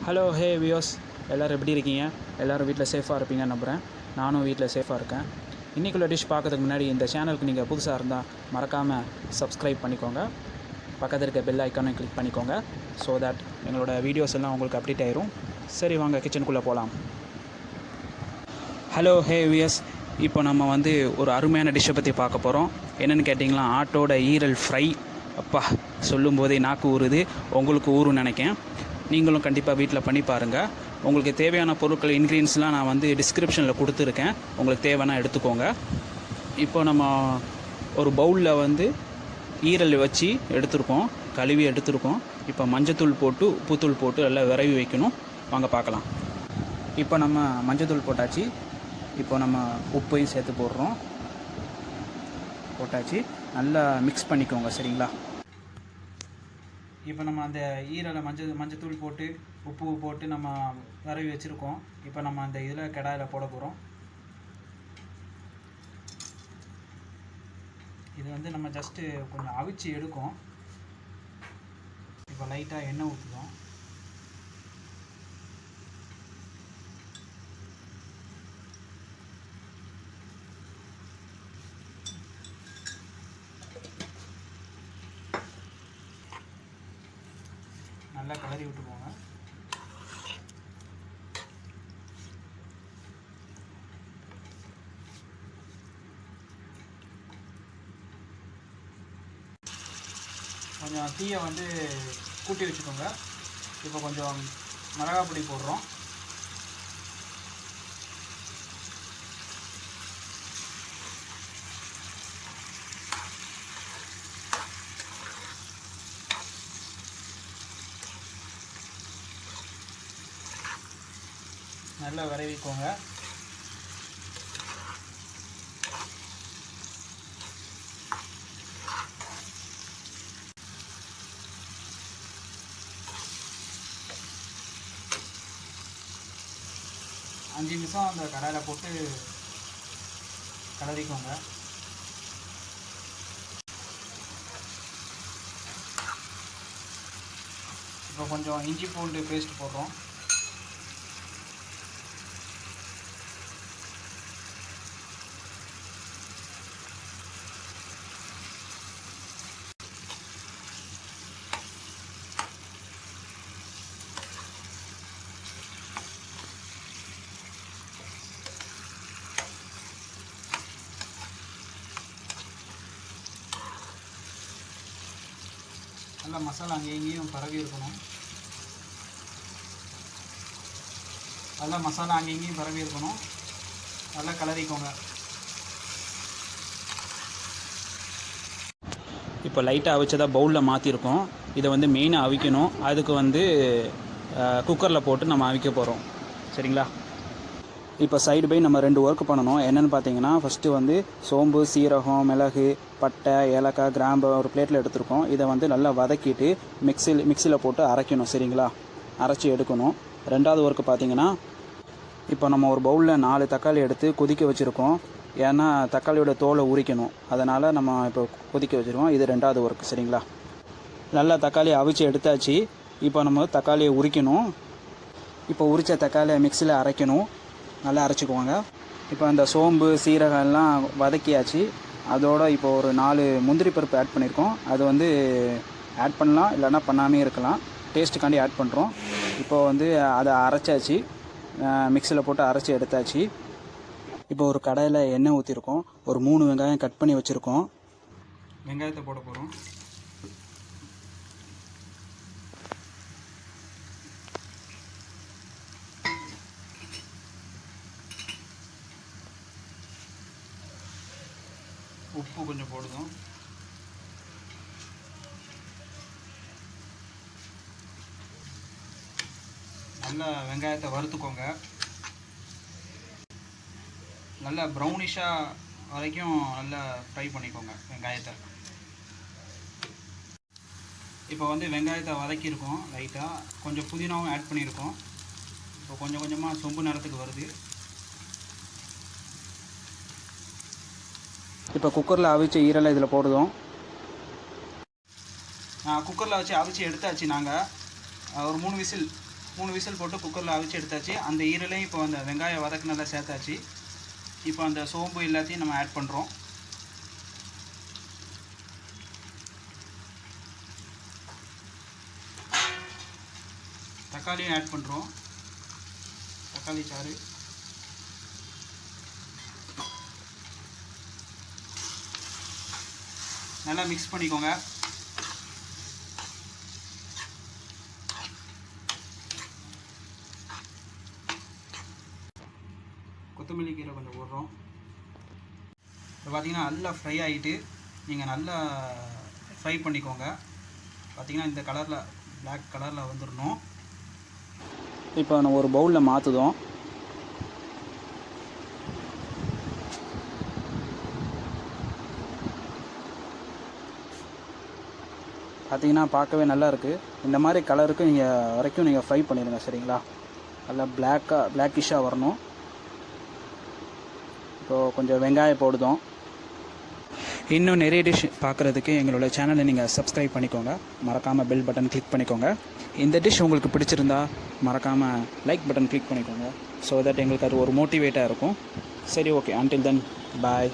Hello hey Vios, எல்லோரும் எப்படி இருக்கீங்க? எல்லோரும் வீட்டில் சேஃபாக இருப்பீங்கன்னு நம்புகிறேன். நானும் வீட்டில் சேஃபாக இருக்கேன். இன்றைக்குள்ள டிஷ் பார்க்கறதுக்கு முன்னாடி இந்த சேனலுக்கு நீங்கள் புதுசாக இருந்தால் மறக்காமல் சப்ஸ்கிரைப் பண்ணிக்கோங்க. பக்கத்தில் இருக்க பெல் ஐக்கானையும் கிளிக் பண்ணிக்கோங்க. ஸோ தட் எங்களோட வீடியோஸ் எல்லாம் உங்களுக்கு அப்டேட் ஆயிரும். சரி, வாங்க கிச்சனுக்குள்ளே போகலாம். ஹலோ ஹே வியோஸ், இப்போ நம்ம ஒரு அருமையான டிஷ்ஷை பற்றி பார்க்க போகிறோம். என்னென்னு கேட்டிங்கன்னா, ஆட்டோட ஈரல் ஃப்ரை. அப்பா, சொல்லும் போதே நாக்கு ஊறுது. உங்களுக்கு ஊறுன்னு நினைக்கேன். நீங்களும் கண்டிப்பாக வீட்டில் பண்ணி பாருங்கள். உங்களுக்கு தேவையான பொருட்கள் இன்க்ரீடியன்ஸ்லாம் நான் டிஸ்கிரிப்ஷனில் கொடுத்துருக்கேன். உங்களுக்கு தேவைன்னா எடுத்துக்கோங்க. இப்போ நம்ம ஒரு பவுலில் ஈரல் வச்சு எடுத்துருக்கோம், கழுவி எடுத்துருக்கோம். இப்போ மஞ்சத்தூள் போட்டு உப்புத்தூள் போட்டு எல்லாம் விரவி வைக்கணும். வாங்க பார்க்கலாம். இப்போ நம்ம மஞ்சத்தூள் போட்டாச்சு. இப்போ நம்ம உப்பையும் சேர்த்து போட்டாச்சு. நல்லா மிக்ஸ் பண்ணிக்கோங்க, சரிங்களா? இப்போ நம்ம அந்த ஈரலை மஞ்சத்தூள் போட்டு உப்பு போட்டு நம்ம விரவி வச்சுருக்கோம். இப்போ நம்ம அந்த இதில் கடாயில் போட போகிறோம். இது நம்ம ஜஸ்ட்டு கொஞ்சம் அவிச்சு எடுக்கும். இப்போ லைட்டாக எண்ணெய் ஊற்றுவோம். நல்லா கிளறி விட்டுக்கோங்க. கொஞ்சம் தீயை கூட்டி வச்சுக்கோங்க. இப்போ கொஞ்சம் மிளகாய் பொடி போடுறோம். நல்லா விரவிக்கோங்க. அஞ்சு நிமிஷம் அந்த கடாயில் போட்டு கிளறிக்கோங்க. இப்போ கொஞ்சம் இஞ்சி பூண்டு பேஸ்ட் போடுறோம். நல்லா மசாலா அங்கேயும் பரவி இருக்கணும். நல்லா கிளறிக்கோங்க. இப்போ லைட்டாக அவிச்சதாக பவுலில் மாற்றிருக்கோம். இதை மெயினாக அவிக்கணும். அதுக்கு குக்கரில் போட்டு நம்ம அவிக்க போகிறோம், சரிங்களா? இப்போ சைடு பை நம்ம 2 ஒர்க் பண்ணணும். என்னென்னு பார்த்தீங்கன்னா, ஃபஸ்ட்டு சோம்பு, சீரகம், மிளகு, பட்டை, ஏலக்காய், கிராம்பு ஒரு பிளேட்டில் எடுத்துருக்கோம். இதை நல்லா வதக்கிட்டு மிக்சியில் போட்டு அரைக்கணும், சரிங்களா? அரைச்சி எடுக்கணும். ரெண்டாவது ஒர்க்கு பார்த்தீங்கன்னா, இப்போ நம்ம ஒரு பவுலில் 4 தக்காளி எடுத்து கொதிக்க வச்சுருக்கோம். ஏன்னா தக்காளியோட தோலை உரிக்கணும். அதனால் நம்ம இப்போ கொதிக்க வச்சுருக்கோம். இது ரெண்டாவது ஒர்க்கு, சரிங்களா? நல்லா தக்காளியை அவிச்சு எடுத்தாச்சு. இப்போ நம்ம தக்காளியை உரிக்கணும். இப்போ உரித்த தக்காளியை மிக்சியில் அரைக்கணும். நல்லா அரைச்சிக்குவாங்க. இப்போ அந்த சோம்பு, சீரகம் எல்லாம் வதக்கியாச்சு. அதோடு இப்போ ஒரு 4 முந்திரி பருப்பு ஆட் பண்ணியிருக்கோம். அது ஆட் பண்ணலாம், இல்லைன்னா பண்ணாமே இருக்கலாம். டேஸ்ட்டுக்காண்டி ஆட் பண்ணுறோம். இப்போ அதை அரைச்சாச்சு. மிக்சியில் போட்டு அரைச்சி எடுத்தாச்சு. இப்போ ஒரு கடாயில் எண்ணெய் ஊற்றிருக்கோம். ஒரு 3 வெங்காயம் கட் பண்ணி வச்சுருக்கோம். வெங்காயத்தை போட போகிறோம். உப்பு கொஞ்சம் போடுவோம். நல்லா வெங்காயத்தை வறுத்துக்கோங்க. நல்லா ப்ரௌனிஷாக வரைக்கும் நல்லா ஃப்ரை பண்ணிக்கோங்க வெங்காயத்தை. இப்போ வெங்காயத்தை வதக்கியிருக்கோம். லைட்டாக கொஞ்சம் புதினாவும் ஆட் பண்ணியிருக்கோம். இப்போ கொஞ்சம் கொஞ்சமாக சொம்பு நிறத்துக்கு வருது. இப்போ குக்கரில் அவிச்ச ஈரலை இதில் போடுவோம். குக்கரில் வச்சு அவிச்சு எடுத்தாச்சு. நாங்கள் ஒரு 3 விசில் 3 விசில் போட்டு குக்கரில் அவிச்சு எடுத்தாச்சு. அந்த ஈரலையும் இப்போ அந்த வெங்காயம் வதக்குனதை சேர்த்தாச்சு. இப்போ அந்த சோம்பு எல்லாத்தையும் நம்ம ஆட் பண்ணுறோம். தக்காளியும் ஆட் பண்ணுறோம். தக்காளி சாறு, நல்லா மிக்ஸ் பண்ணிக்கோங்க. கொத்தமல்லி கீரை கொஞ்சம் போடுறோம். இப்போ பார்த்திங்கன்னா நல்லா ஃப்ரை ஆகிட்டு, நீங்கள் நல்லா ஃப்ரை பண்ணிக்கோங்க. பார்த்திங்கன்னா இந்த கலரில் பிளாக் கலரில் வந்துடணும். இப்போ நம்ம ஒரு பவுலில் மாற்றுதோம். பார்த்திங்கன்னா பார்க்கவே நல்லா இருக்குது. இந்த மாதிரி கலருக்கு வரைக்கும் நீங்கள் ஃப்ரை பண்ணிடுங்க, சரிங்களா? நல்லா பிளாக்கிஷாக வரணும். இப்போது கொஞ்சம் வெங்காயம் போடுதோம். இன்னும் நிறைய டிஷ் பார்க்குறதுக்கு எங்களோட சேனலை நீங்கள் சப்ஸ்கிரைப் பண்ணிக்கோங்க. மறக்காமல் பெல் பட்டன் கிளிக் பண்ணிக்கோங்க. இந்த டிஷ் உங்களுக்கு பிடிச்சிருந்தா மறக்காமல் லைக் பட்டன் கிளிக் பண்ணிக்கோங்க. ஸோ தட் எங்களுக்கு அது ஒரு மோட்டிவேட்டாக இருக்கும். சரி, ஓகே. அன்டில் தென் பாய்.